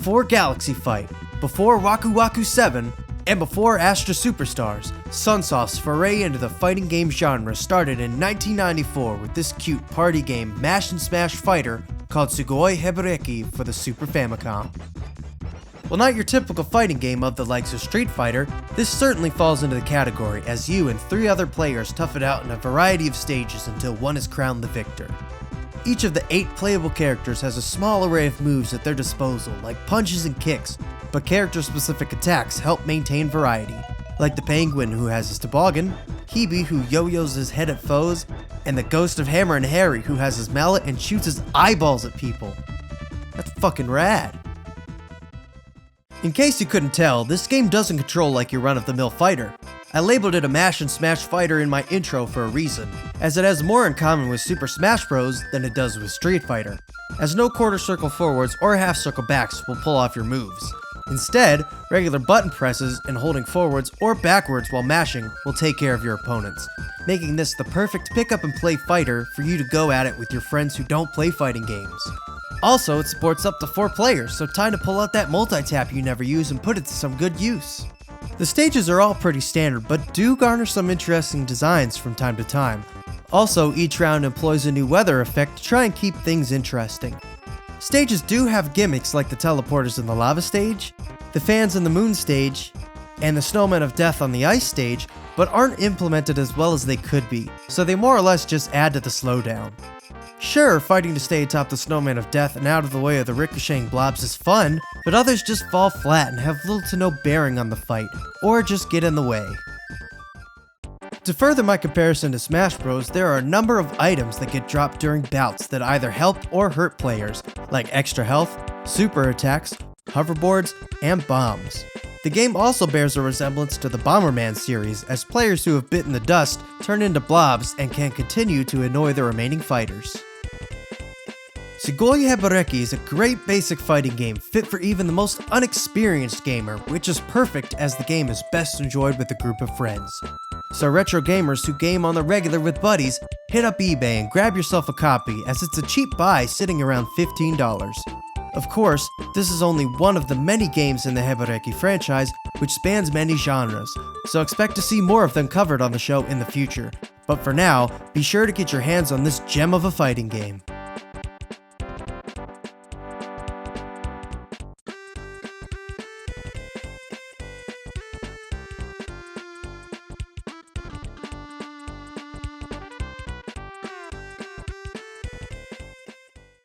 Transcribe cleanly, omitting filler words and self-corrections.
before Galaxy Fight, before Waku Waku 7, and before Astra Superstars, Sunsoft's foray into the fighting game genre started in 1994 with this cute party game mash and smash fighter called Sugoi Hebereke for the Super Famicom. While not your typical fighting game of the likes of Street Fighter, this certainly falls into the category as you and 3 other players tough it out in a variety of stages until one is crowned the victor. Each of the 8 playable characters has a small array of moves at their disposal, like punches and kicks, but character-specific attacks help maintain variety, like the Penguin who has his toboggan, Hebe who yo-yos his head at foes, and the Ghost of Hammer and Harry who has his mallet and shoots his eyeballs at people. That's fucking rad. In case you couldn't tell, this game doesn't control like your run-of-the-mill fighter. I labeled it a mash and smash fighter in my intro for a reason, as it has more in common with Super Smash Bros. Than it does with Street Fighter, as no quarter circle forwards or half circle backs will pull off your moves. Instead, regular button presses and holding forwards or backwards while mashing will take care of your opponents, making this the perfect pick up and play fighter for you to go at it with your friends who don't play fighting games. Also, it supports up to 4 players, so time to pull out that multitap you never use and put it to some good use. The stages are all pretty standard, but do garner some interesting designs from time to time. Also, each round employs a new weather effect to try and keep things interesting. Stages do have gimmicks like the teleporters in the lava stage, the fans in the moon stage, and the snowmen of death on the ice stage, but aren't implemented as well as they could be, so they more or less just add to the slowdown. Sure, fighting to stay atop the snowman of death and out of the way of the ricocheting blobs is fun, but others just fall flat and have little to no bearing on the fight, or just get in the way. To further my comparison to Smash Bros, there are a number of items that get dropped during bouts that either help or hurt players, like extra health, super attacks, hoverboards, and bombs. The game also bears a resemblance to the Bomberman series, as players who have bitten the dust turn into blobs and can continue to annoy the remaining fighters. Sugoi Hebereke is a great basic fighting game fit for even the most unexperienced gamer, which is perfect as the game is best enjoyed with a group of friends. So retro gamers who game on the regular with buddies, hit up eBay and grab yourself a copy as it's a cheap buy sitting around $15. Of course, this is only one of the many games in the Hebereke franchise, which spans many genres, so expect to see more of them covered on the show in the future. But for now, be sure to get your hands on this gem of a fighting game.